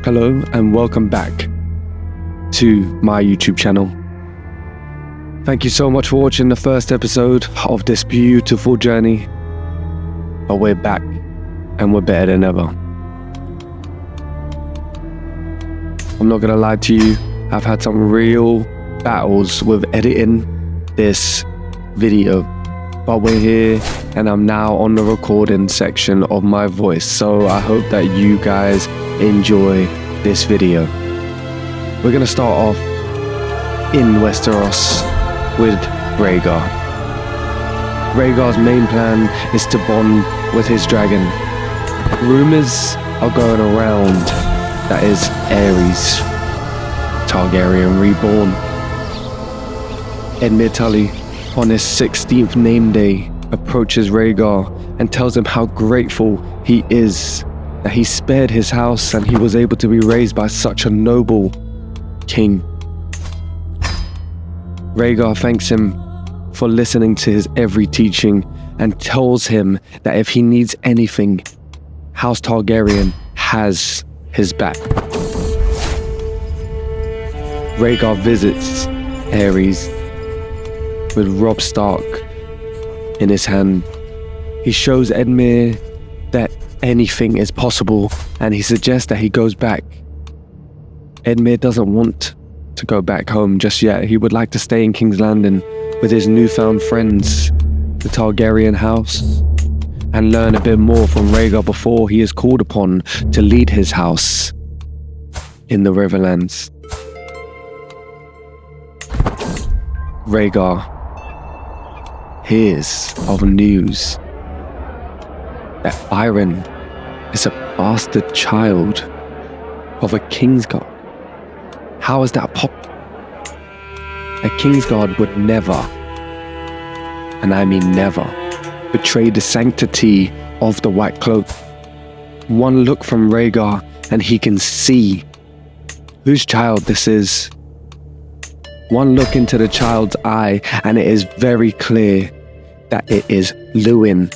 Hello and welcome back to my YouTube channel. Thank you so much for watching the first episode of this beautiful journey. But we're back and we're better than ever. I'm not gonna lie to you, I've had some real battles with editing this video. But we're here and I'm now on the recording section of my voice. So I hope that you guys enjoy this video. We're gonna start off in Westeros with Rhaegar. Rhaegar's main plan is to bond with his dragon. Rumors are going around that is Aerys Targaryen reborn. Edmure Tully, on his 16th name day, approaches Rhaegar and tells him how grateful he is that he spared his house and he was able to be raised by such a noble king. Rhaegar thanks him for listening to his every teaching and tells him that if he needs anything, House Targaryen has his back. Rhaegar visits Aerys with Robb Stark in his hand. He shows Edmure that anything is possible and he suggests that he goes back. Edmure doesn't want to go back home just yet. He would like to stay in King's Landing with his newfound friends, the Targaryen house, and learn a bit more from Rhaegar before he is called upon to lead his house in the Riverlands. Rhaegar hears of news that Byron is a bastard child of a Kingsguard. How is that possible? A Kingsguard would never, and I mean never, betray the sanctity of the White Cloak. One look from Rhaegar and he can see whose child this is. One look into the child's eye and it is very clear that it is Lewin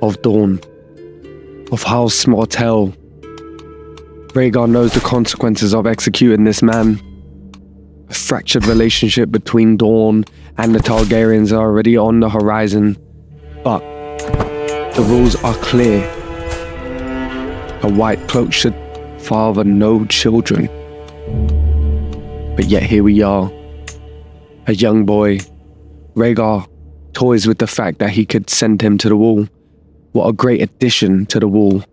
of Dawn, of House Martell. Rhaegar knows the consequences of executing this man. A fractured relationship between Dawn and the Targaryens are already on the horizon, but the rules are clear. A White Cloak should father no children. But yet here we are, a young boy. Rhaegar toys with the fact that he could send him to the wall. What a great addition to the wall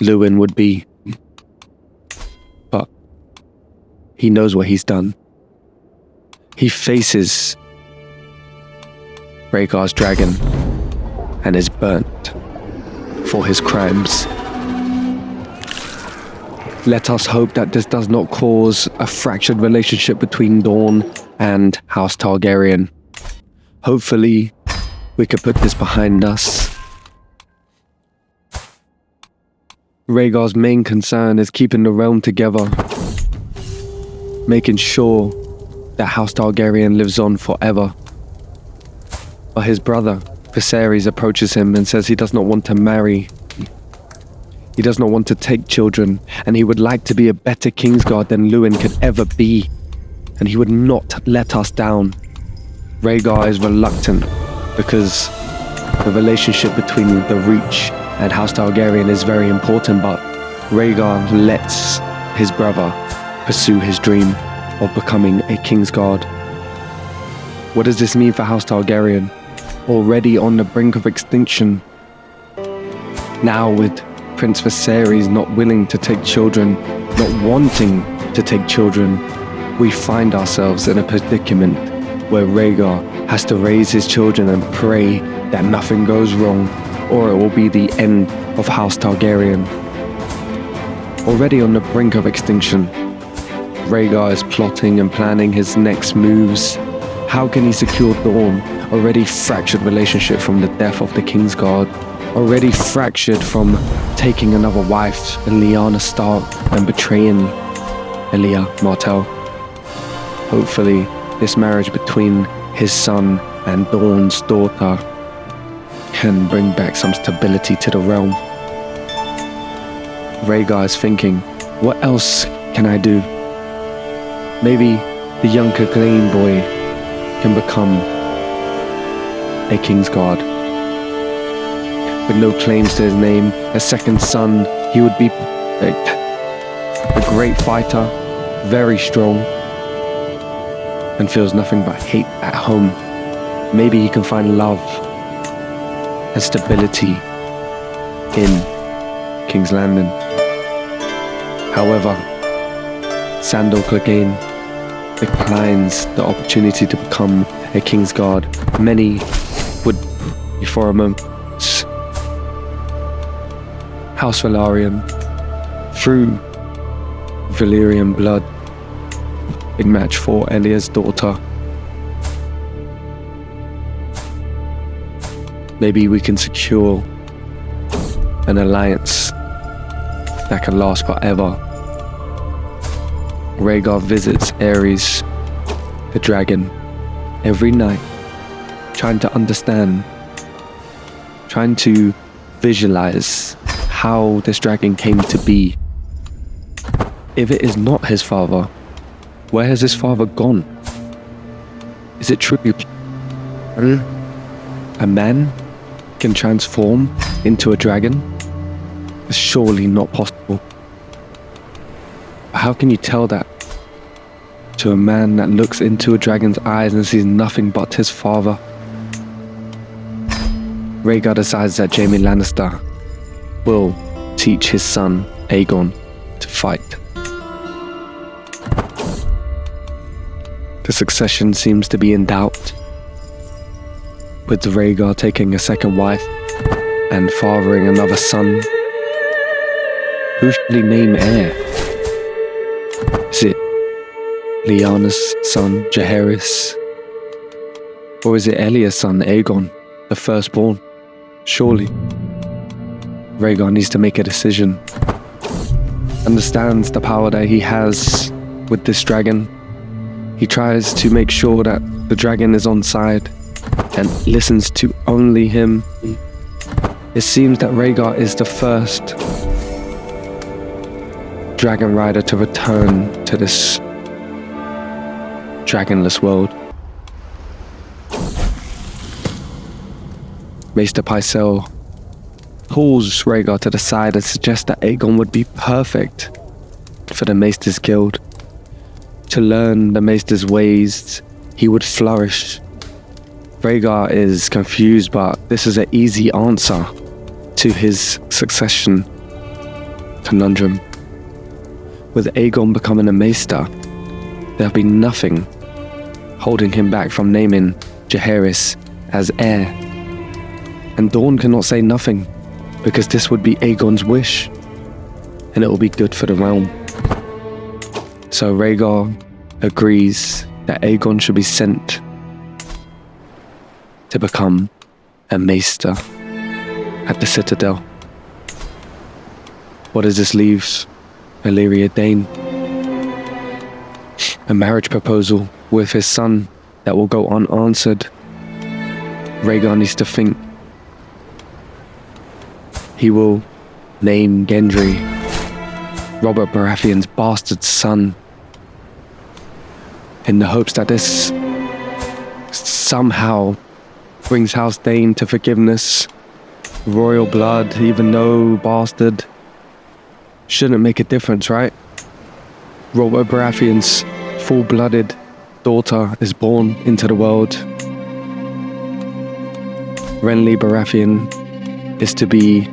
Lewin would be. But he knows what he's done. He faces Rhaegar's dragon and is burnt for his crimes. Let us hope that this does not cause a fractured relationship between Dawn and House Targaryen. Hopefully, we could put this behind us. Rhaegar's main concern is keeping the realm together, making sure that House Targaryen lives on forever. But his brother, Viserys, approaches him and says he does not want to marry. He does not want to take children, and he would like to be a better Kingsguard than Lewin could ever be, and he would not let us down. Rhaegar is reluctant because the relationship between the Reach and House Targaryen is very important, but Rhaegar lets his brother pursue his dream of becoming a Kingsguard. What does this mean for House Targaryen? Already on the brink of extinction. Now with Prince Viserys not willing to take children, not wanting to take children, we find ourselves in a predicament where Rhaegar has to raise his children and pray that nothing goes wrong, or it will be the end of House Targaryen. Already on the brink of extinction, Rhaegar is plotting and planning his next moves. How can he secure Dawn? Already fractured relationship from the death of the Kingsguard. Already fractured from taking another wife, Lyanna Stark, and betraying Elia Martell. Hopefully, this marriage between his son and Dawn's daughter can bring back some stability to the realm. Rhaegar is thinking, what else can I do? Maybe the young Clegane boy can become a Kingsguard. With no claims to his name, a second son, he would be a great fighter, very strong, and feels nothing but hate at home. Maybe he can find love and stability in King's Landing. However, Sandor Clegane declines the opportunity to become a Kingsguard. Many would, for a moment, House Velaryon, through Valyrian blood, big match for Elia's daughter. Maybe we can secure an alliance that can last forever. Rhaegar visits Aerys, the dragon, every night, trying to understand, trying to visualize how this dragon came to be. If it is not his father, where has his father gone? Is it true a man can transform into a dragon? It's surely not possible. How can you tell that to a man that looks into a dragon's eyes and sees nothing but his father? Rhaegar decides that Jaime Lannister will teach his son Aegon to fight. The succession seems to be in doubt, with Rhaegar taking a second wife and fathering another son. Who should he name heir? Is it Lyanna's son, Jaehaerys? Or is it Elia's son, Aegon, the firstborn? Surely, Rhaegar needs to make a decision. Understands the power that he has with this dragon. He tries to make sure that the dragon is on side and listens to only him. It seems that Rhaegar is the first dragon rider to return to this dragonless world. Maester Pycelle pulls Rhaegar to the side and suggests that Aegon would be perfect for the Maesters Guild. To learn the Maesters' ways, he would flourish. Rhaegar is confused, but this is an easy answer to his succession conundrum. With Aegon becoming a Maester, there'll be nothing holding him back from naming Jaehaerys as heir. And Dawn cannot say nothing, because this would be Aegon's wish, and it will be good for the realm. So Rhaegar agrees that Aegon should be sent to become a Maester at the Citadel. What does this leave Valyria Dane? A marriage proposal with his son that will go unanswered. Rhaegar needs to think. He will name Gendry, Robert Baratheon's bastard son, in the hopes that this somehow brings House Dane to forgiveness. Royal blood, even though bastard, shouldn't make a difference, right? Robert Baratheon's full-blooded daughter is born into the world. Renly Baratheon is to be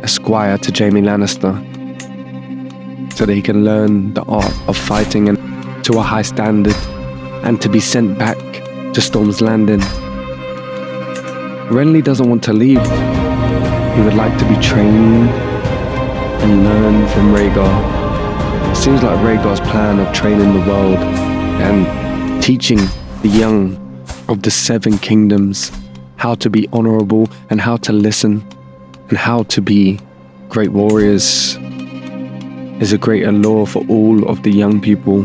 a squire to Jaime Lannister, so that he can learn the art of fighting and to a high standard, and to be sent back to Storm's Landing. Renly doesn't want to leave. He would like to be trained and learn from Rhaegar. It seems like Rhaegar's plan of training the world and teaching the young of the Seven Kingdoms how to be honorable and how to listen and how to be great warriors is a great allure for all of the young people.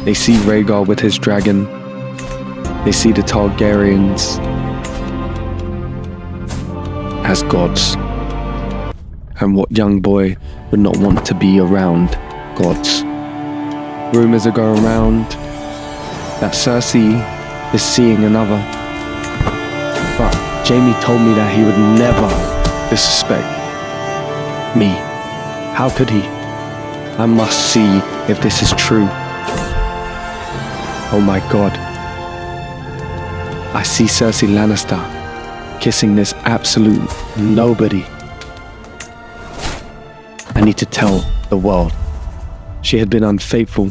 They see Rhaegar with his dragon. They see the Targaryens as gods. And what young boy would not want to be around gods? Rumors are going around that Cersei is seeing another. But Jaime told me that he would never disrespect me. How could he? I must see if this is true. Oh my God. I see Cersei Lannister kissing this absolute nobody. I need to tell the world. She had been unfaithful,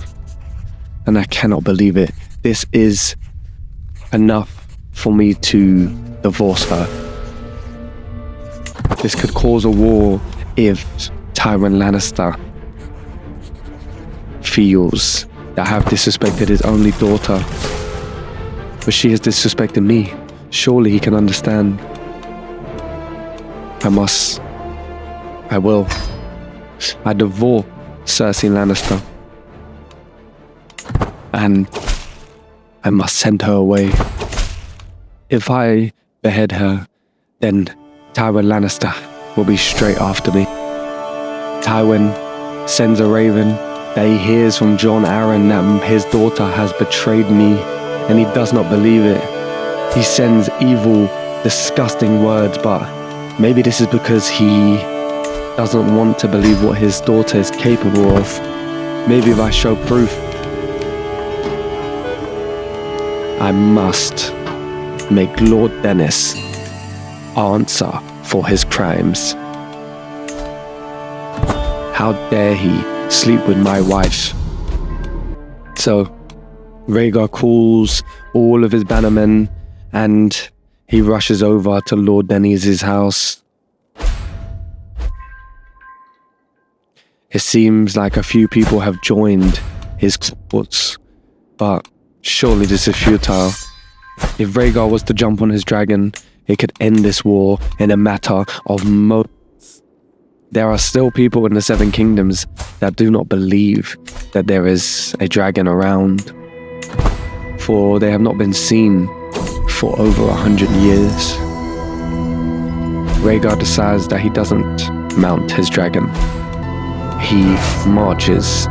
and I cannot believe it. This is enough for me to divorce her. This could cause a war if Tywin Lannister feels that I have disrespected his only daughter, but she has disrespected me. Surely he can understand. I will. I divorce Cersei Lannister, and I must send her away. If I behead her, then Tywin Lannister will be straight after me. Tywin sends a raven that he hears from Jon Arryn that his daughter has betrayed me, and he does not believe it. He sends evil, disgusting words, but maybe this is because he doesn't want to believe what his daughter is capable of. Maybe if I show proof, I must make Lord Dennis answer for his crimes. How dare he sleep with my wife? So Rhaegar calls all of his bannermen and he rushes over to Lord Dennis's house. It seems like a few people have joined his cause, but surely this is futile. If Rhaegar was to jump on his dragon, it could end this war in a matter of moments. There are still people in the Seven Kingdoms that do not believe that there is a dragon around, for they have not been seen for over 100 years. Rhaegar decides that he doesn't mount his dragon. He marches.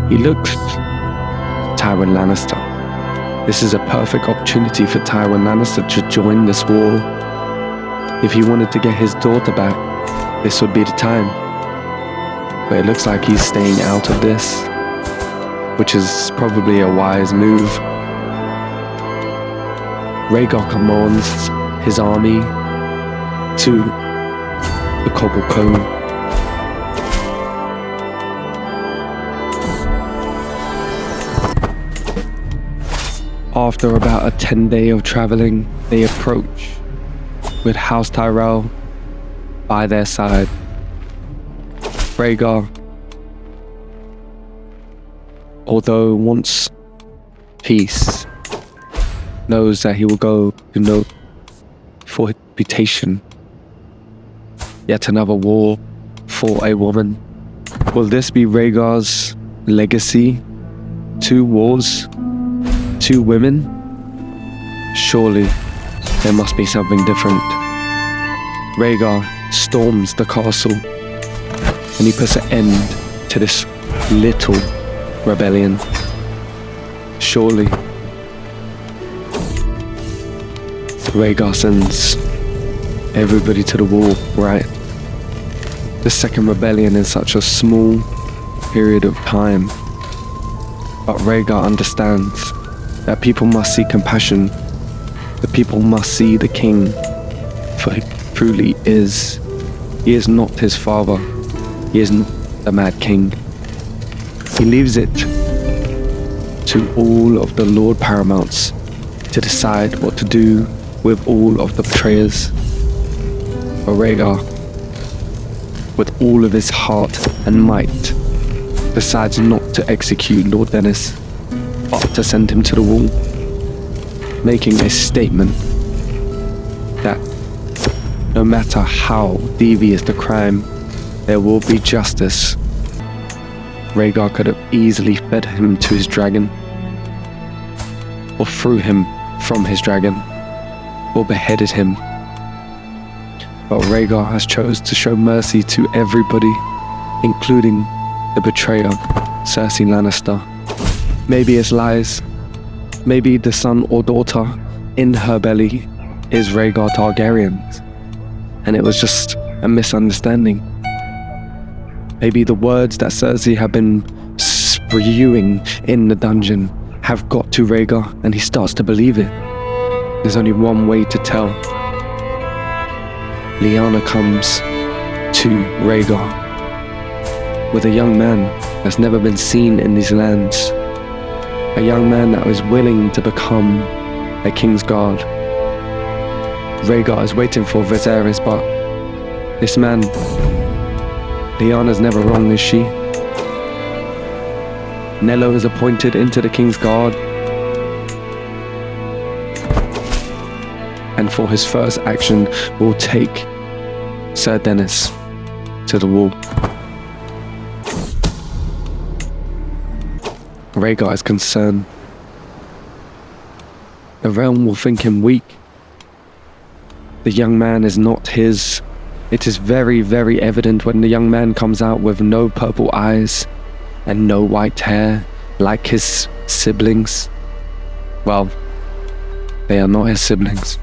He looks at Tywin Lannister. This is a perfect opportunity for Tywin Lannister to join this war. If he wanted to get his daughter back, this would be the time. But it looks like he's staying out of this, which is probably a wise move. Rhaegar commands his army to the Cobble Cove. After about a 10-day of traveling, they approach with House Tyrell by their side. Rhaegar, although wants peace, knows that he will go to no for his reputation. Yet another war for a woman. Will this be Rhaegar's legacy? 2 wars? 2 women? Surely there must be something different. Rhaegar storms the castle and he puts an end to this little rebellion. Surely Rhaegar sends everybody to the wall, right? The second rebellion in such a small period of time. But Rhaegar understands that people must see compassion. The people must see the king for he truly is. He is not his father. He is not the Mad King. He leaves it to all of the Lord Paramounts to decide what to do with all of the betrayers. But Rhaegar, with all of his heart and might, decides not to execute Lord Dennis, but to send him to the wall, making a statement that no matter how devious the crime, there will be justice. Rhaegar could have easily fed him to his dragon, or threw him from his dragon, or beheaded him. But Rhaegar has chose to show mercy to everybody, including the betrayer, Cersei Lannister. Maybe it's lies. Maybe the son or daughter in her belly is Rhaegar Targaryen, and it was just a misunderstanding. Maybe the words that Cersei had been spewing in the dungeon have got to Rhaegar, and he starts to believe it. There's only one way to tell. Lyanna comes to Rhaegar with a young man that's never been seen in these lands. A young man that was willing to become a Kingsguard. Rhaegar is waiting for Viserys, but this man, Lyanna's never wrong, is she? Nello is appointed into the Kingsguard, and for his first action will take Sir Dennis to the wall. Rhaegar is concerned. The realm will think him weak. The young man is not his. It is very, very evident when the young man comes out with no purple eyes and no white hair like his siblings. Well, they are not his siblings.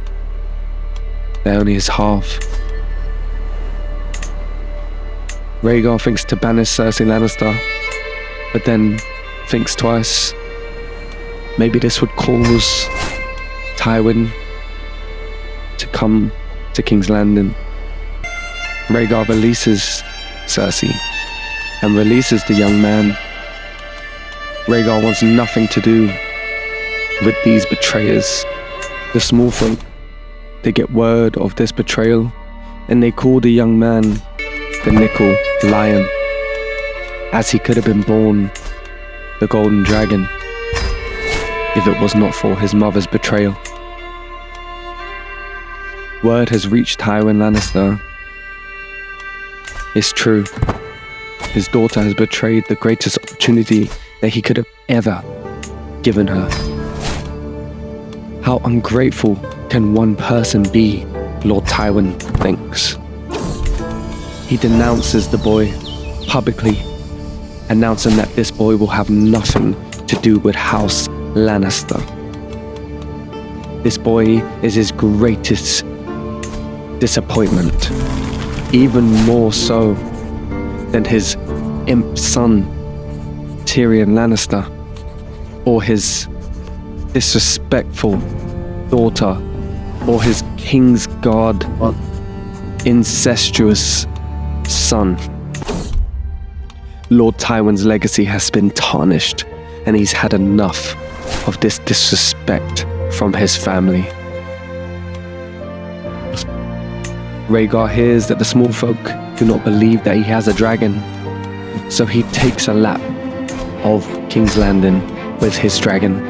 They're only his half. Rhaegar thinks to banish Cersei Lannister, but then thinks twice. Maybe this would cause Tywin to come to King's Landing. Rhaegar releases Cersei and releases the young man. Rhaegar wants nothing to do with these betrayers. The small folk, they get word of this betrayal and they call the young man the Nickel Lion, as he could have been born the Golden Dragon if it was not for his mother's betrayal. Word has reached Tywin Lannister. It's true. His daughter has betrayed the greatest opportunity that he could have ever given her. How ungrateful can one person be, Lord Tywin thinks. He denounces the boy publicly, announcing that this boy will have nothing to do with House Lannister. This boy is his greatest disappointment, even more so than his imp son Tyrion Lannister, or his disrespectful daughter, or his Kingsguard incestuous son. Lord Tywin's legacy has been tarnished, and he's had enough of this disrespect from his family. Rhaegar hears that the small folk do not believe that he has a dragon, so he takes a lap of King's Landing with his dragon,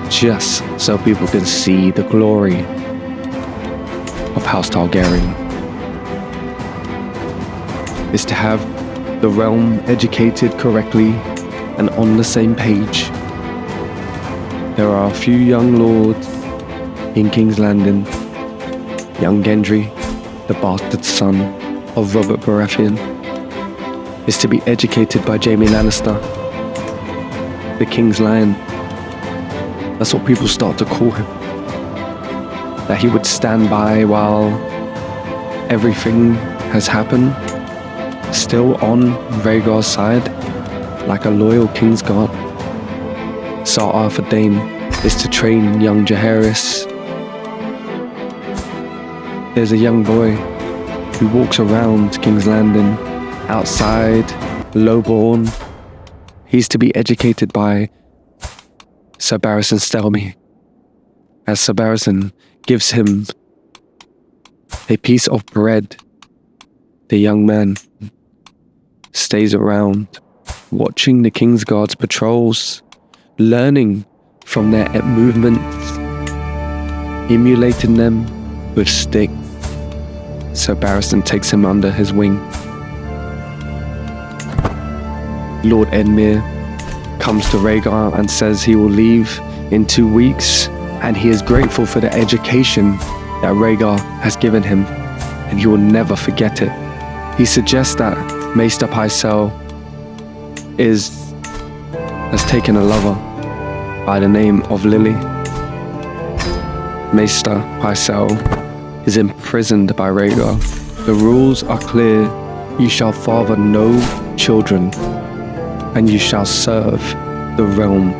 just so people can see the glory of House Targaryen. Is to have the realm educated correctly and on the same page. There are a few young lords in King's Landing. Young Gendry, the bastard son of Roberts Rebellion, is to be educated by Jaime Lannister, the King's Lion. That's what people start to call him. That he would stand by while everything has happened, still on Rhaegar's side, like a loyal Kingsguard. Sir Arthur Dayne is to train young Jaehaerys. There's a young boy who walks around King's Landing, outside, lowborn. He's to be educated by Sir Barristan Selmy, as Sir Barristan gives him a piece of bread. The young man stays around, watching the Kingsguard's patrols, learning from their movements, emulating them with stick. Sir Barristan takes him under his wing. Lord Edmure comes to Rhaegar and says he will leave in 2 weeks, and he is grateful for the education that Rhaegar has given him. and he will never forget it. He suggests that Maester Pycelle has taken a lover by the name of Lily. Maester Pycelle is imprisoned by Rhaegar. The rules are clear. You shall father no children, and you shall serve the realm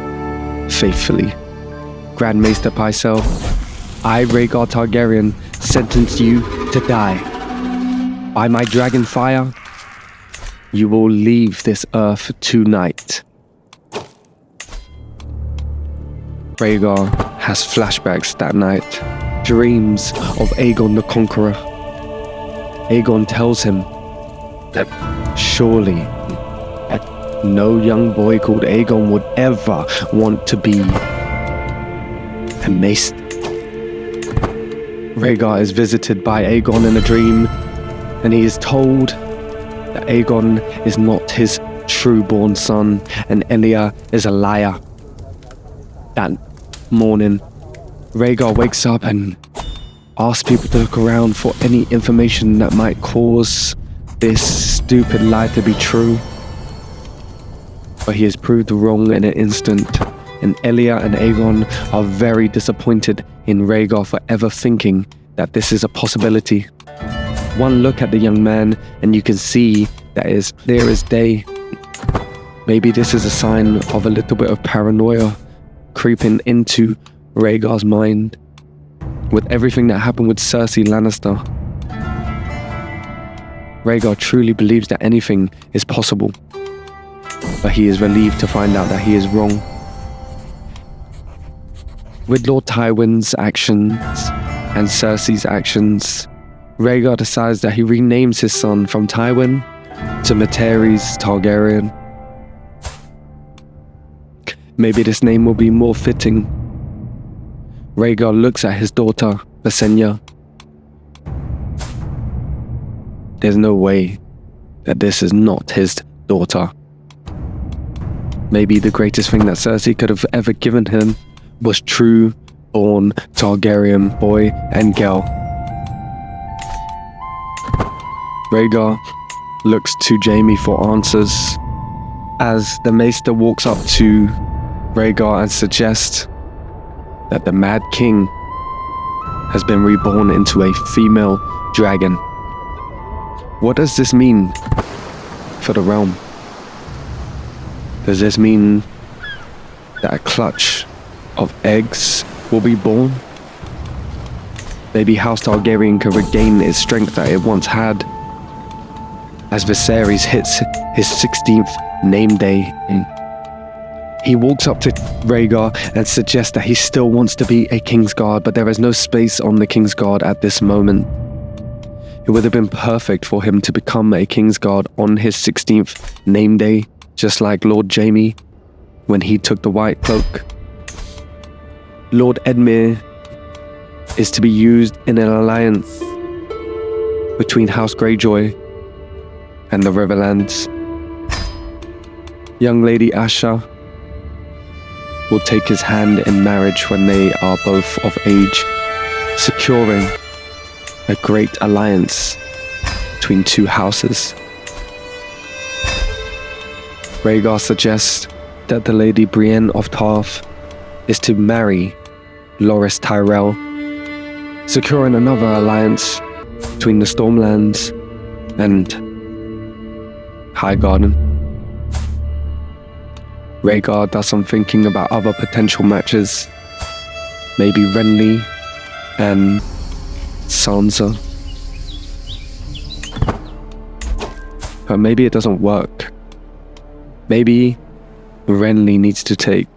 faithfully. Grand Maester Pycelle, I, Rhaegar Targaryen, sentence you to die. By my dragon fire, you will leave this earth tonight. Rhaegar has flashbacks that night, dreams of Aegon the Conqueror. Aegon tells him that surely no young boy called Aegon would ever want to be a maester. Rhaegar is visited by Aegon in a dream, and he is told that Aegon is not his true-born son, and Elia is a liar. That morning, Rhaegar wakes up and asks people to look around for any information that might cause this stupid lie to be true. But he is proved wrong in an instant, and Elia and Aegon are very disappointed in Rhaegar for ever thinking that this is a possibility. One look at the young man and you can see that it is clear as day. Maybe this is a sign of a little bit of paranoia creeping into Rhaegar's mind. With everything that happened with Cersei Lannister, Rhaegar truly believes that anything is possible. But he is relieved to find out that he is wrong. With Lord Tywin's actions and Cersei's actions, Rhaegar decides that he renames his son from Tywin to Aerys Targaryen. Maybe this name will be more fitting. Rhaegar looks at his daughter, Visenya. There's no way that this is not his daughter. Maybe the greatest thing that Cersei could have ever given him was true-born Targaryen boy and girl. Rhaegar looks to Jaime for answers as the Maester walks up to Rhaegar and suggests that the Mad King has been reborn into a female dragon. What does this mean for the realm? Does this mean that a clutch of eggs will be born? Maybe House Targaryen can regain its strength that it once had as Viserys hits his 16th name day. He walks up to Rhaegar and suggests that he still wants to be a Kingsguard, but there is no space on the Kingsguard at this moment. It would have been perfect for him to become a Kingsguard on his 16th name day, just like Lord Jaime when he took the White Cloak. Lord Edmure is to be used in an alliance between House Greyjoy and the Riverlands. Young Lady Asha will take his hand in marriage when they are both of age, securing a great alliance between two houses. Rhaegar suggests that the Lady Brienne of Tarth is to marry Loras Tyrell, securing another alliance between the Stormlands and Highgarden. Rhaegar does some thinking about other potential matches, maybe Renly and Sansa. But maybe it doesn't work. Maybe Renly needs to take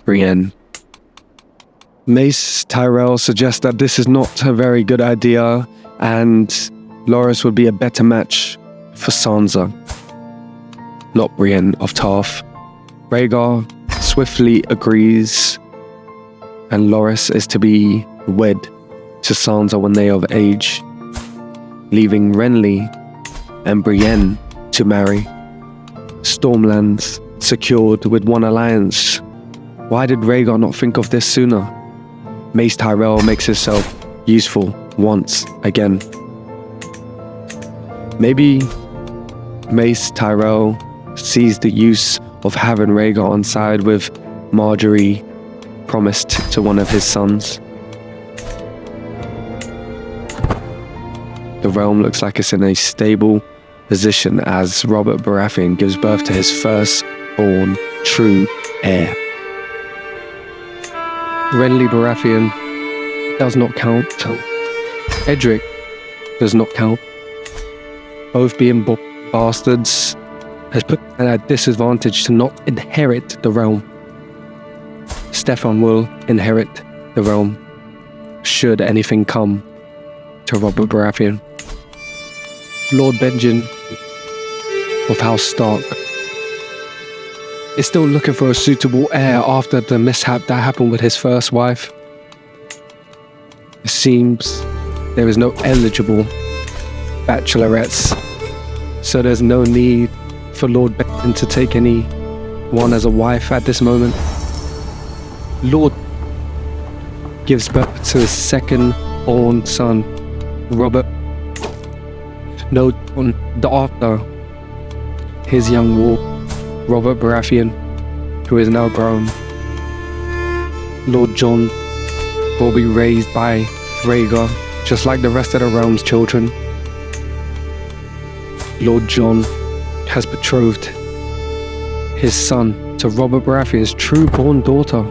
Brienne. Mace Tyrell suggests that this is not a very good idea and Loras would be a better match for Sansa, not Brienne of Tarth. Rhaegar swiftly agrees, and Loras is to be wed to Sansa when they are of age, leaving Renly and Brienne to marry. Stormlands secured with one alliance. Why did Rhaegar not think of this sooner? Mace Tyrell makes himself useful once again. Maybe Mace Tyrell sees the use of having Rhaegar on side with Marjorie promised to one of his sons. The realm looks like it's in a stable position as Robert Baratheon gives birth to his firstborn true heir. Renly Baratheon does not count. Edric does not count. Both being bastards has put them at a disadvantage to not inherit the realm. Stefan will inherit the realm should anything come to Robert Baratheon. Lord Benjen of House Stark is still looking for a suitable heir after the mishap that happened with his first wife. It seems there is no eligible bachelorettes, so there's no need for Lord Benjen to take anyone as a wife at this moment. Lord gives birth to his second-born son, Robert. No, after his young wolf, Robert Baratheon, who is now grown. Lord Jon will be raised by Rhaegar, just like the rest of the realm's children. Lord Jon has betrothed his son to Robert Baratheon's true-born daughter,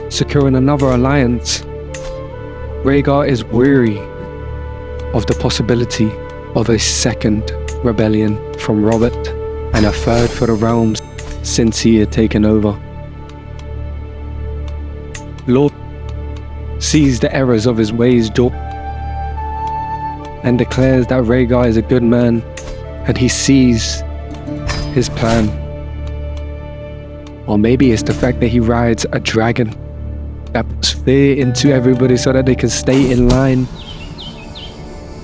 securing another alliance. Rhaegar is weary of the possibility of a second rebellion from Robert and a third for the realms since he had taken over. Lord sees the errors of his ways and declares that Rhaegar is a good man and he sees his plan. Or maybe it's the fact that he rides a dragon that puts fear into everybody so that they can stay in line.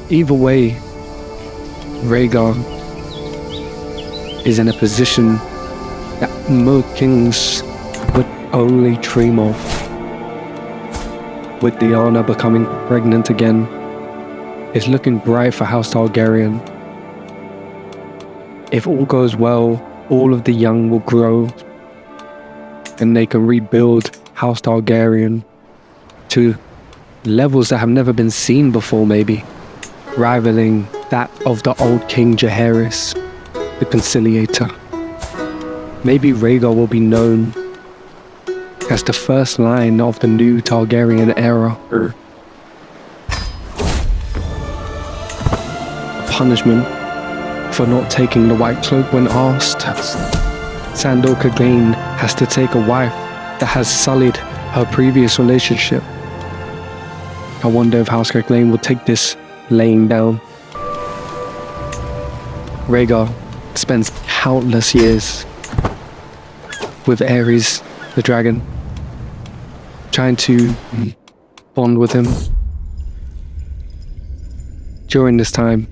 Either way, Rhaegar is in a position that most kings would only dream of. With Lyanna becoming pregnant again, it's looking bright for House Targaryen. If all goes well, all of the young will grow and they can rebuild House Targaryen to levels that have never been seen before, maybe rivaling that of the old King Jaehaerys, the Conciliator. Maybe Rhaegar will be known as the first line of the new Targaryen era. A punishment for not taking the White Cloak when asked. Sandor Clegane has to take a wife that has sullied her previous relationship. I wonder if House Clegane will take this laying down. Rhaegar spends countless years with Aerys the dragon, trying to bond with him. During this time,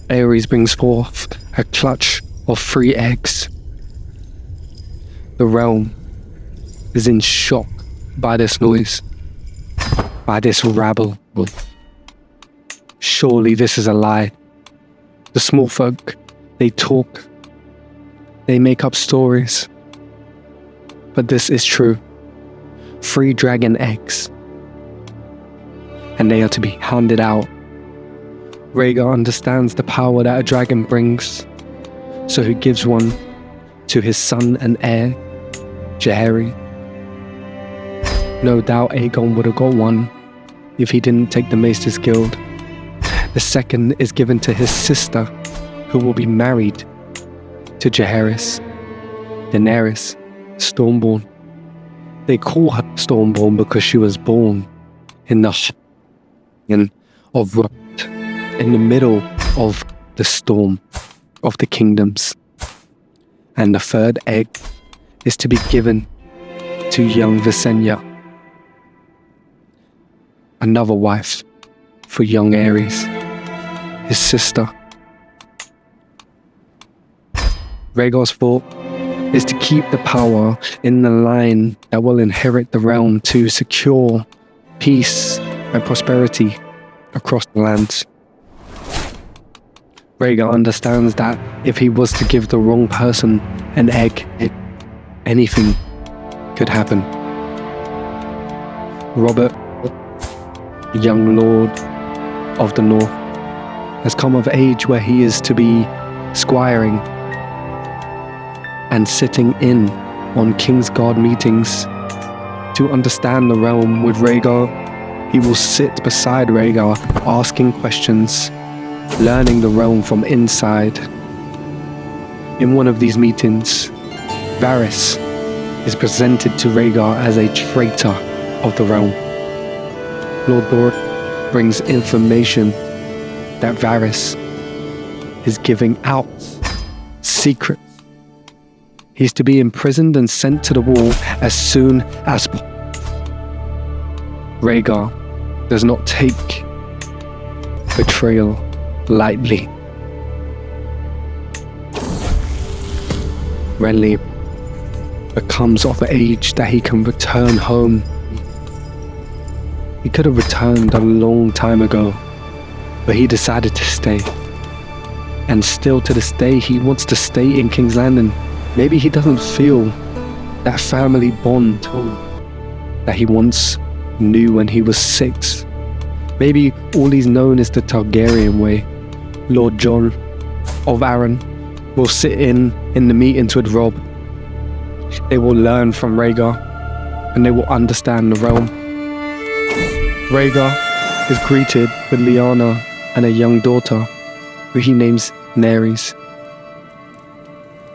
Aerys brings forth a clutch of 3 eggs. The realm is in shock by this noise, by this rabble. Surely this is a lie. The small folk, they talk, they make up stories. But this is true. 3 dragon eggs. And they are to be handed out. Rhaegar understands the power that a dragon brings, so he gives one to his son and heir, Jaehaerys. No doubt Aegon would have got one if he didn't take the Maesters Guild. The second is given to his sister, who will be married to Jaehaerys, Daenerys Stormborn. They call her Stormborn because she was born in the of in the middle of the storm of the kingdoms. And the third egg is to be given to young Visenya, another wife for young Aerys, his sister. Rhaegar's thought is to keep the power in the line that will inherit the realm to secure peace and prosperity across the lands. Rhaegar understands that if he was to give the wrong person an egg, anything could happen. Robert, young lord of the north, has come of age where he is to be squiring and sitting in on Kingsguard meetings to understand the realm with Rhaegar. He will sit beside Rhaegar, asking questions, learning the realm from inside. In one of these meetings, Varys is presented to Rhaegar as a traitor of the realm. Lord Dor brings information that Varys is giving out secrets. He's to be imprisoned and sent to the wall as soon as possible. Rhaegar does not take betrayal lightly. Renly becomes of age that he can return home. He could have returned a long time ago, but he decided to stay. And still to this day, he wants to stay in King's Landing. Maybe he doesn't feel that family bond that he once knew when he was 6. Maybe all he's known is the Targaryen way. Lord Jon of Arryn will sit in the meetings with Rob. They will learn from Rhaegar, and they will understand the realm. Rhaegar is greeted with Lyanna and a young daughter, who he names Aerys.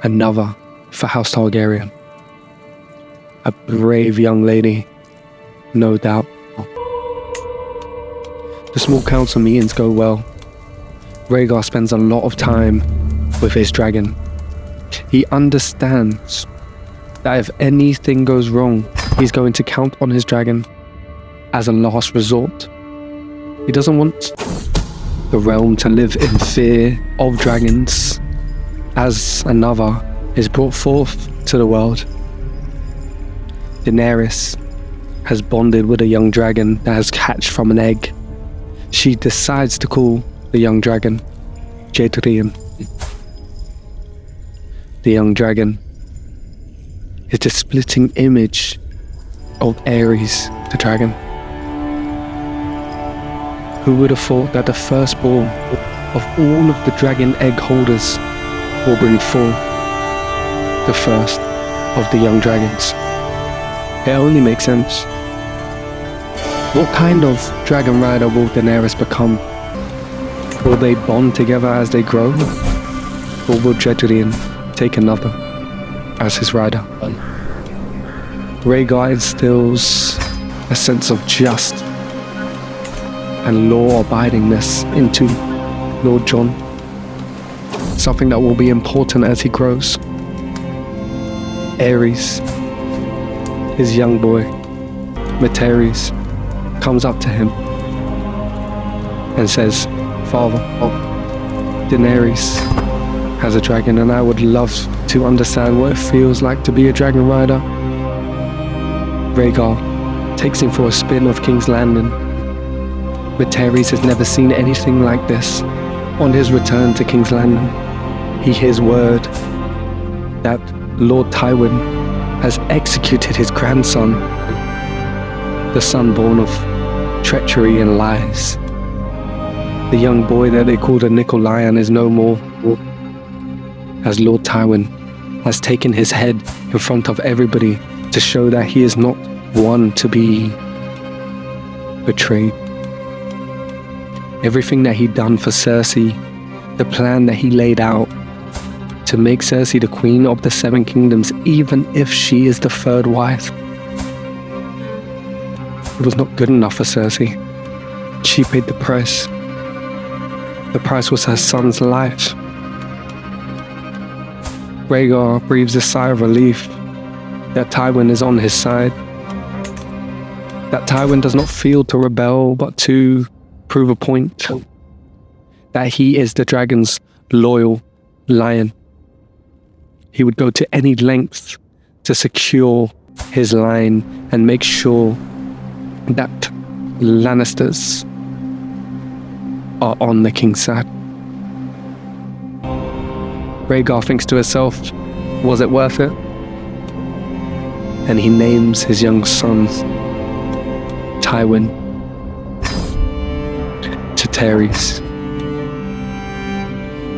Another for House Targaryen. A brave young lady, no doubt. The small council meetings go well. Rhaegar spends a lot of time with his dragon. He understands that if anything goes wrong, he's going to count on his dragon as a last resort. He doesn't want the realm to live in fear of dragons as another is brought forth to the world. Daenerys has bonded with a young dragon that has hatched from an egg. She decides to call the young dragon Jaedrian. The young dragon is the splitting image of Aerys the dragon. Who would have thought that the firstborn of all of the dragon egg holders will bring forth the first of the young dragons? It only makes sense. What kind of dragon rider will Daenerys become? Will they bond together as they grow? Or will Jaedrian take another as his rider? Rhaegar instills a sense of just and law-abidingness into Lord Jon, something that will be important as he grows. Aerys, his young boy, Mysteriously, comes up to him and says, "Father, Daenerys has a dragon, and I would love to understand what it feels like to be a dragon rider." Rhaegar takes him for a spin of King's Landing. Mysteriously has never seen anything like this. On his return to King's Landing, he hears word that Lord Tywin has executed his grandson, the son born of treachery and lies. The young boy that they called a Nicolaian is no more, as Lord Tywin has taken his head in front of everybody to show that he is not one to be betrayed. Everything that he'd done for Cersei, the plan that he laid out to make Cersei the queen of the Seven Kingdoms, even if she is the third wife, it was not good enough for Cersei. She paid the price. The price was her son's life. Rhaegar breathes a sigh of relief that Tywin is on his side. That Tywin does not feel to rebel, but to prove a point. That he is the dragon's loyal lion. He would go to any length to secure his line and make sure that Lannisters are on the king's side. Rhaegar thinks to herself, was it worth it? And he names his young son Tywin to Aerys.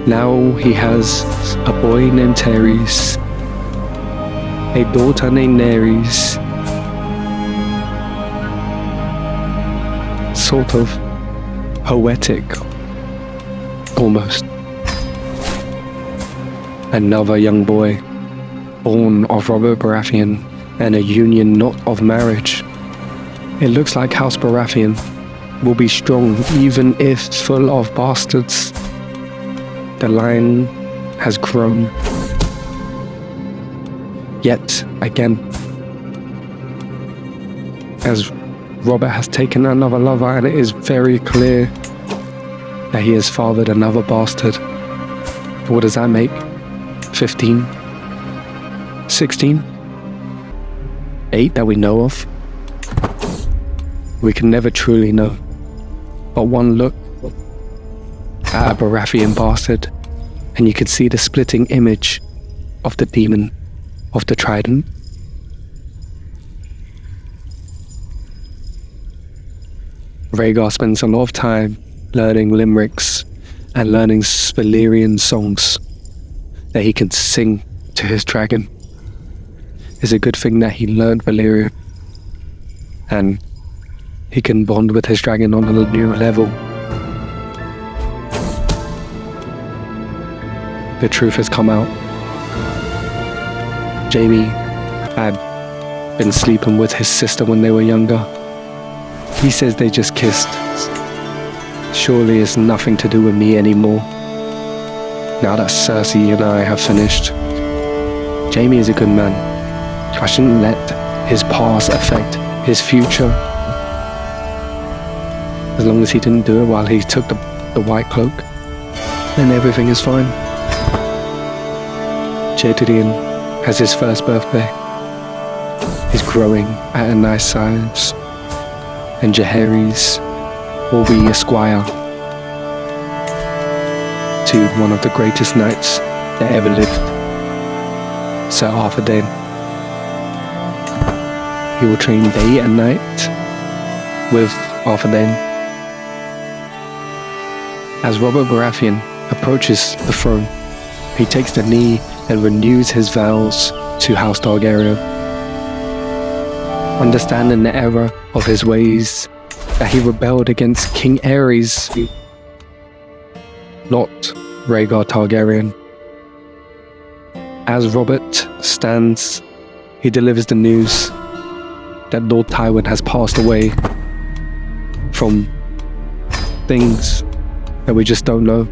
Now he has a boy named Aerys, a daughter named Aerys, sort of poetic, almost. Another young boy, born of Robert Baratheon, and a union not of marriage. It looks like House Baratheon will be strong even if full of bastards. The line has grown. Yet again, as Robert has taken another lover, and it is very clear that he has fathered another bastard. What does that make? 15? 16? 8 that we know of? We can never truly know. But one look at a Baratheon bastard, and you could see the splitting image of the demon of the trident. Rhaegar spends a lot of time learning limericks and learning Valyrian songs that he can sing to his dragon. It's a good thing that he learned Valyrian, and he can bond with his dragon on a new level. The truth has come out. Jaime had been sleeping with his sister when they were younger. He says they just kissed. Surely it's nothing to do with me anymore. Now that Cersei and I have finished. Jaime is a good man. I shouldn't let his past affect his future. As long as he didn't do it while he took the white cloak, then everything is fine. Targaryen has his first birthday. He's growing at a nice size. And Jaehaerys will be a squire to one of the greatest knights that ever lived, Sir Arthur Dayne. He will train day and night with Arthur Dayne. As Robert Baratheon approaches the throne, he takes the knee and renews his vows to House Targaryen. Understanding the error of his ways, that he rebelled against King Aerys, not Rhaegar Targaryen. As Robert stands, he delivers the news that Lord Tywin has passed away from things that we just don't know.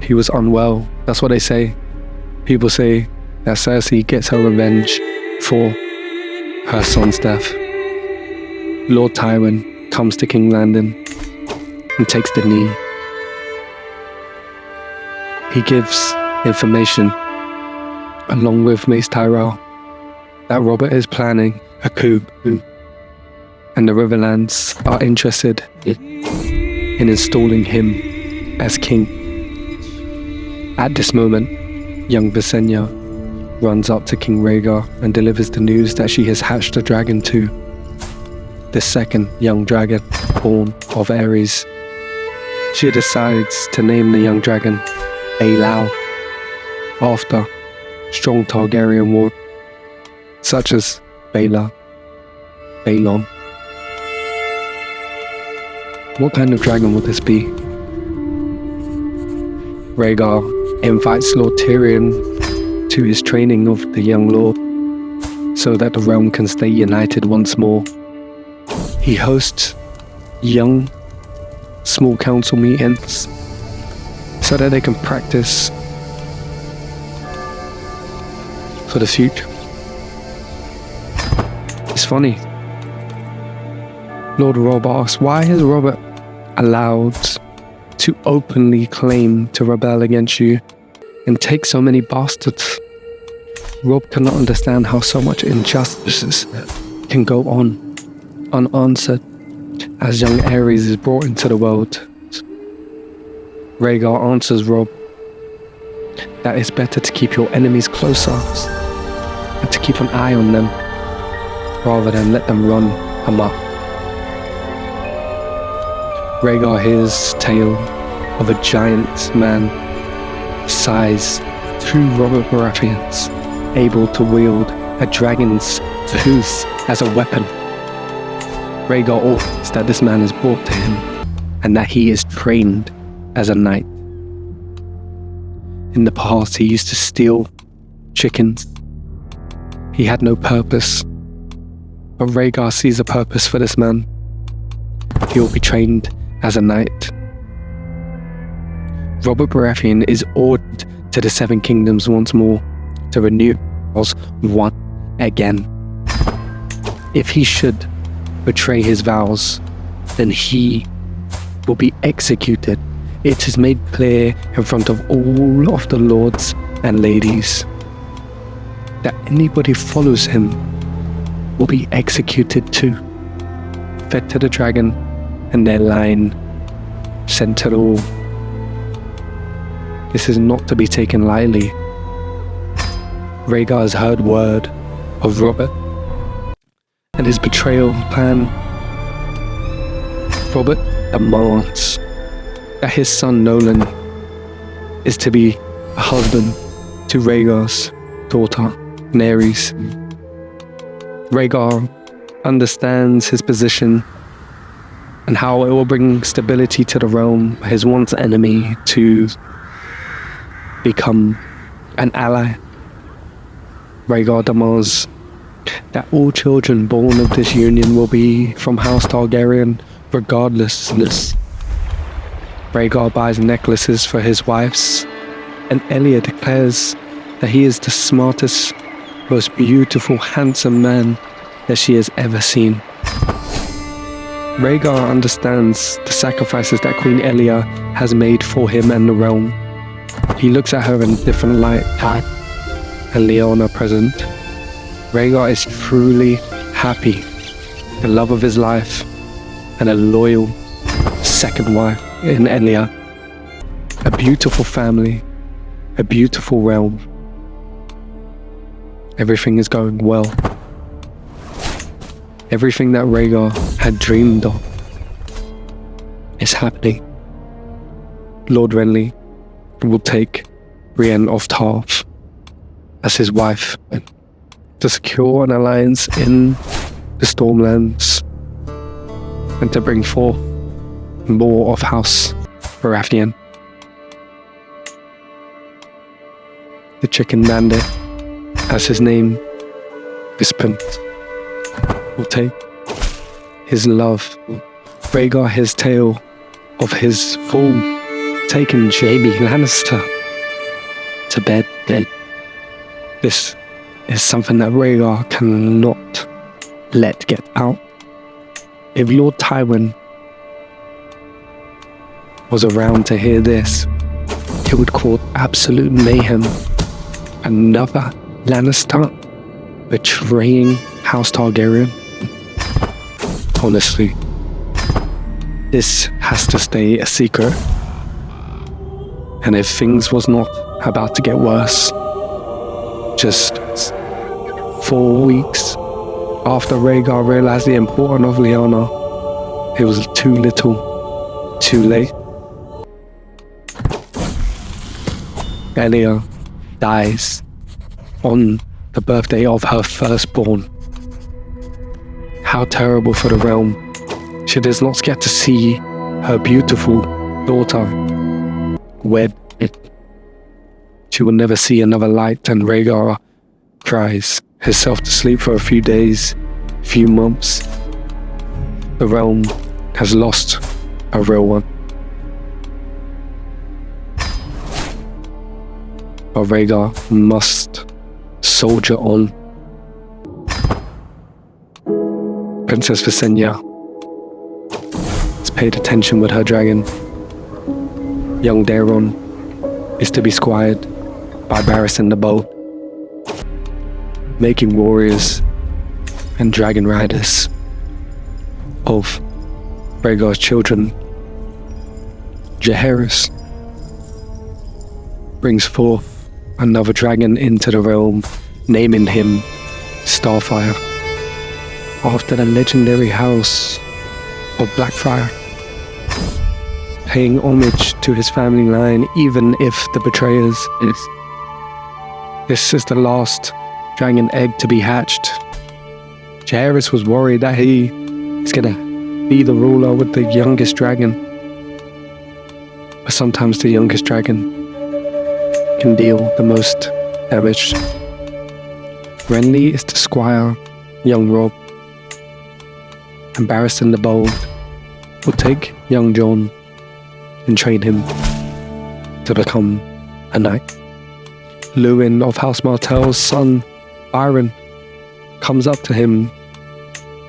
He was unwell, that's what they say. People say that Cersei gets her revenge for her son's death. Lord Tywin comes to King's Landing and takes the knee. He gives information, along with Mace Tyrell, that Robert is planning a coup, and the Riverlands are interested in installing him as king. At this moment, young Visenya runs up to King Rhaegar and delivers the news that she has hatched a dragon too. The second young dragon born of Aerys. She decides to name the young dragon Elia, after strong Targaryen war such as Baela, Balon. What kind of dragon would this be? Rhaegar invites Lord Tyrion to his training of the young lord so that the realm can stay united once more. He hosts young, small council meetings so that they can practice for the future. It's funny. Lord Rob asks, why is Robert allowed to openly claim to rebel against you and take so many bastards? Rob cannot understand how so much injustices can go on unanswered as young Aerys is brought into the world. Rhaegar answers Rob that it's better to keep your enemies closer and to keep an eye on them rather than let them run amok. Rhaegar hears tale of a giant man, size 2 Robert Baratheons, able to wield a dragon's tooth as a weapon. Rhaegar orders that this man is brought to him and that he is trained as a knight. In the past, he used to steal chickens. He had no purpose, but Rhaegar sees a purpose for this man. He will be trained as a knight. Robert Baratheon is ordered to the Seven Kingdoms once more to renew vows once again. If he should betray his vows, then he will be executed. It is made clear in front of all of the lords and ladies that anybody who follows him will be executed too, fed to the dragon and their line sent to the wall. This is not to be taken lightly. Rhaegar has heard word of Robert and his betrayal plan. Robert demands that his son Nolan is to be a husband to Rhaegar's daughter, Aerys. Rhaegar understands his position and how it will bring stability to the realm for his once enemy to become an ally. Rhaegar demands that all children born of this union will be from House Targaryen regardless. Rhaegar buys necklaces for his wives, and Elia declares that he is the smartest, most beautiful, handsome man that she has ever seen. Rhaegar understands the sacrifices that Queen Elia has made for him and the realm. He looks at her in a different light, and Lyanna present. Rhaegar is truly happy, the love of his life, and a loyal second wife in Elia. A beautiful family, a beautiful realm. Everything is going well. Everything that Rhaegar had dreamed of is happening. Lord Renly will take Brienne of Tarth as his wife to secure an alliance in the Stormlands and to bring forth more of House Baratheon. The Chicken Bandit, as his name is spent, will take his love. Rhaegar his tale of his fall, taking Jaime Lannister to bed. This is something that Rhaegar cannot let get out. If Lord Tywin was around to hear this, it would cause absolute mayhem. Another Lannister betraying House Targaryen. Honestly, this has to stay a secret. And if things was not about to get worse, just 4 weeks after Rhaegar realized the importance of Lyanna, it was too little, too late. Elia dies on the birthday of her firstborn. How terrible for the realm. She does not get to see her beautiful daughter wed. She will never see another light, and Rhaegar cries himself to sleep for a few days, few months. The realm has lost a real one. But Rhaegar must soldier on. Princess Visenya has paid attention with her dragon. Young Daeron is to be squired by Barristan the Bold, making warriors and dragon riders of Rhaegar's children. Jaehaerys brings forth another dragon into the realm, naming him Starfire, after the legendary house of Blackfire, paying homage to his family line even if the betrayers is. This is the last dragon egg to be hatched. Aerys was worried that he is gonna be the ruler with the youngest dragon, but sometimes the youngest dragon can deal the most damage. Renly is the squire, young Rob, and Barristan the Bold will take young Jon and train him to become a knight. Lewin of House Martell's son, Byron, comes up to him,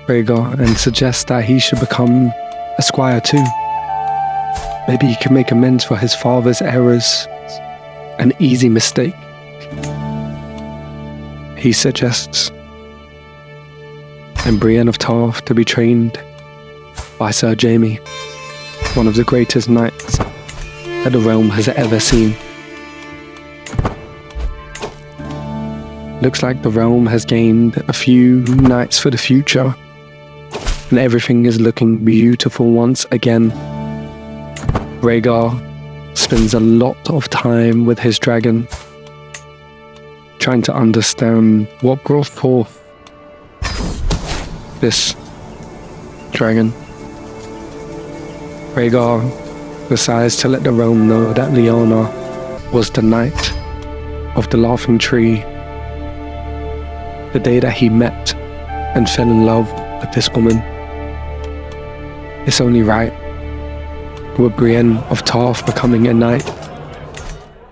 Rhaegar, and suggests that he should become a squire too. Maybe he can make amends for his father's errors, an easy mistake. He suggests and Brienne of Tarth to be trained by Sir Jaime, one of the greatest knights that the realm has ever seen. Looks like the realm has gained a few knights for the future, and everything is looking beautiful once again. Rhaegar spends a lot of time with his dragon, trying to understand what brought forth this dragon. Rhaegar decides to let the realm know that Lyanna was the Knight of the Laughing Tree the day that he met and fell in love with this woman. It's only right, with Brienne of Tarth becoming a knight,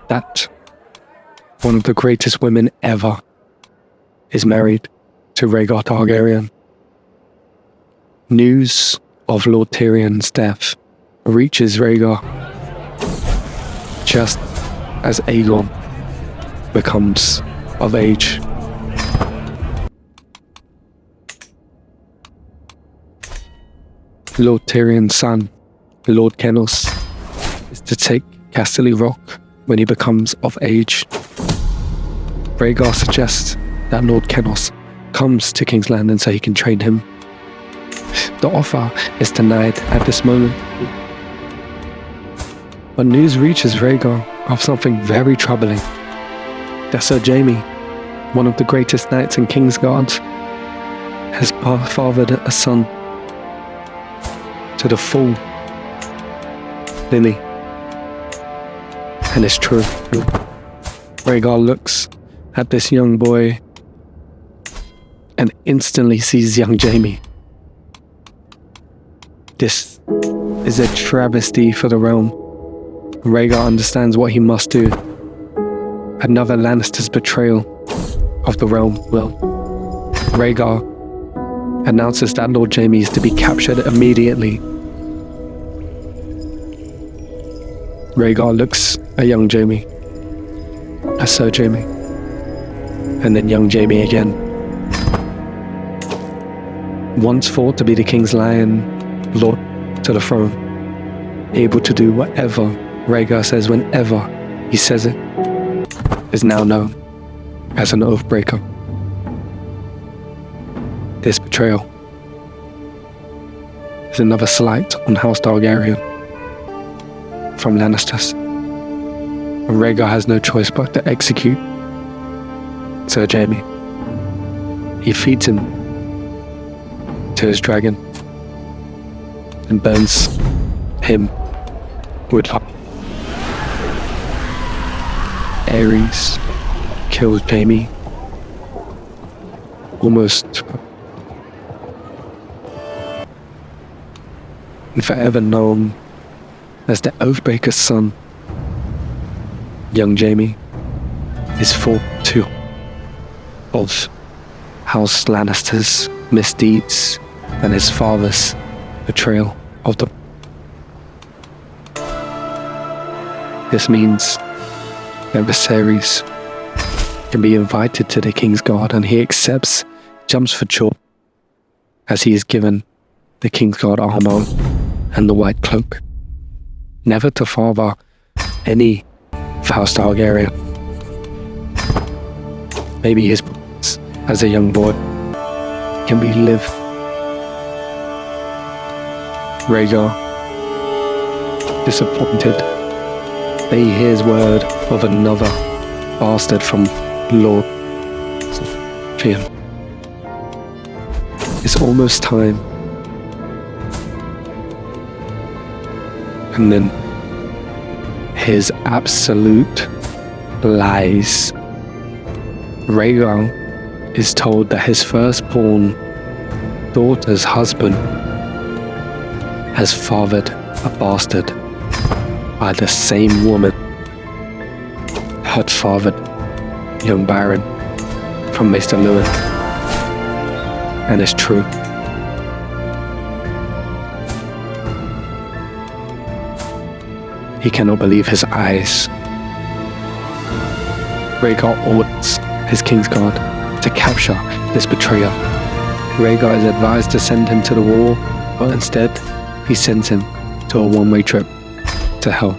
that one of the greatest women ever is married to Rhaegar Targaryen. News of Lord Tyrion's death reaches Rhaegar just as Aegon becomes of age. Lord Tyrion's son, Lord Kennos, is to take Casterly Rock when he becomes of age. Rhaegar suggests that Lord Kennos comes to King's Landing so he can train him. The offer is denied at this moment. But news reaches Rhaegar of something very troubling. That Sir Jaime, one of the greatest knights in Kingsguard, has fathered a son to the full Lily. And it's true. Rhaegar looks at this young boy and instantly sees young Jaime. This is a travesty for the realm. Rhaegar understands what he must do. Another Lannister's betrayal of the realm will. Rhaegar announces that Lord Jaime is to be captured immediately. Rhaegar looks at young Jaime, at Sir Jaime, and then young Jaime again. Once thought to be the King's Lion, Lord to the throne, able to do whatever Rhaegar says whenever he says it, is now known as an oathbreaker. This betrayal is another slight on House Targaryen from Lannisters. And Rhaegar has no choice but to execute Sir Jaime. He feeds him to his dragon and burns him with fire. Aerys kills Jaime almost and forever known as the Oathbreaker's son. Young Jaime is fought too of House Lannister's misdeeds and his father's betrayal of them. This means that Viserys can be invited to the Kingsguard, and he accepts, jumps for joy as he is given the Kingsguard armor and the white cloak, never to father any of House Targaryen. Maybe his purpose as a young boy can be lived. Rhaegar, disappointed that he hears word of another bastard from Lord Rebellion. It's almost time. And then his absolute lies. Rhaegar is told that his firstborn daughter's husband has fathered a bastard by the same woman had fathered young Baron from Maester Lewin. And it's true. He cannot believe his eyes. Rhaegar orders his Kingsguard to capture this betrayer. Rhaegar is advised to send him to the wall, but instead he sends him to a one-way trip to hell.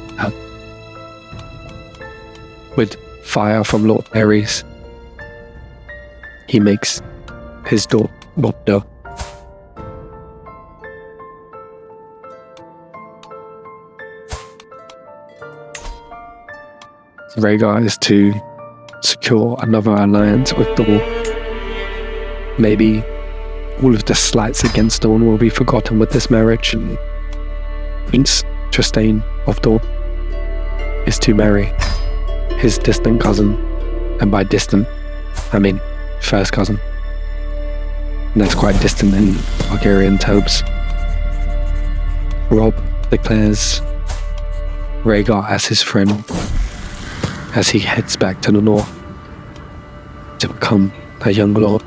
With fire from Lord Aerys, he makes his daughter Rhaegar is to secure another alliance with Dawn. Maybe all of the slights against Dawn will be forgotten with this marriage. Prince Trystane of Dawn is to marry his distant cousin, and by distant, I mean first cousin. And that's quite distant in Targaryen terms. Robb declares Rhaegar as his friend as he heads back to the north to become a young lord.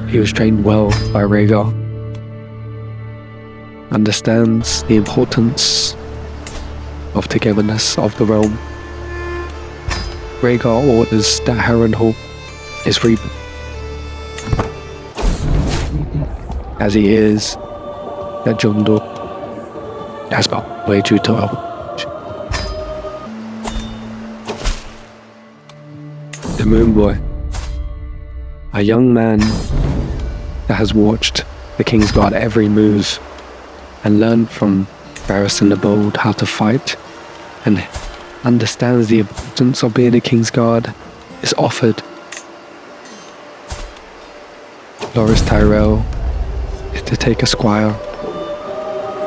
He was trained well by Rhaegar, understands the importance of togetherness of the realm. Rhaegar orders that Harrenhal is rebuilt, as he is that Jon Door has got way too tall. The Moon Boy, a young man that has watched the Kingsguard every move and learned from Barristan the Bold how to fight and understands the importance of being a Kingsguard, is offered. Loras Tyrell is to take a squire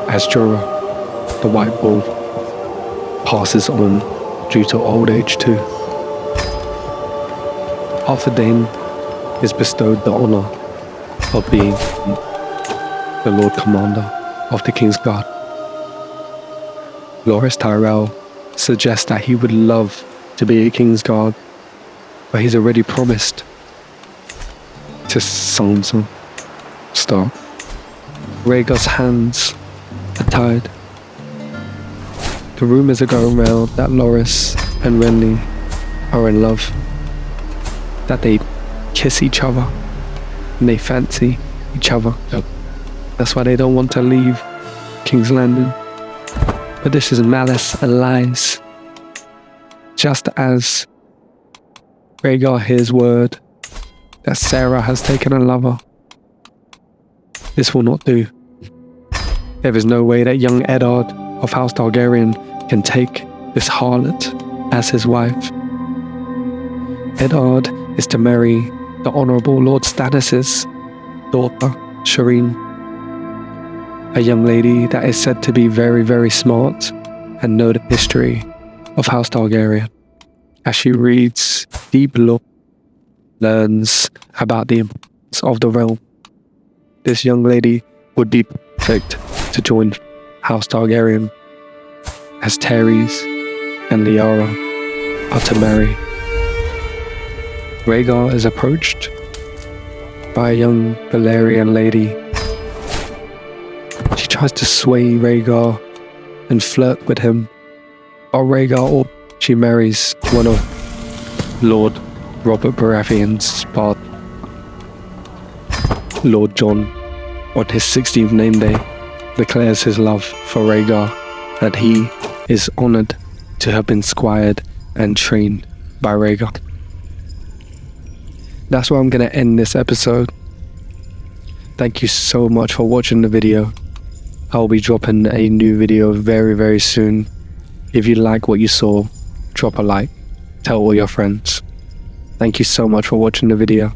as Jorah, the White Bull, passes on due to old age too. Arthur Dayne is bestowed the honour of being the Lord Commander of the Kingsguard. Loras Tyrell suggests that he would love to be a Kingsguard, but he's already promised to Sansa Stark. Rhaegar's hands are tied. The rumours are going around that Loras and Renly are in love, that they kiss each other and they fancy each other. That's why they don't want to leave King's Landing. But this is malice and lies. Just as Rhaegar hears word that Sarah has taken a lover, this will not do. There is no way that young Eddard of House Targaryen can take this harlot as his wife. Eddard is to marry the Honourable Lord Stannis' daughter, Shireen, a young lady that is said to be very, very smart and know the history of House Targaryen. As she reads deep lore, learns about the importance of the realm, this young lady would be perfect to join House Targaryen, as Terrys and Liara are to marry. Rhaegar is approached by a young Valyrian lady. She tries to sway Rhaegar and flirt with him, but Rhaegar, she marries one of Lord Robert Baratheon's part. Lord Jon, on his 16th name day, declares his love for Rhaegar, and he is honoured to have been squired and trained by Rhaegar. That's where I'm going to end this episode. Thank you so much for watching the video. I'll be dropping a new video very, very soon. If you like what you saw, drop a like. Tell all your friends. Thank you so much for watching the video.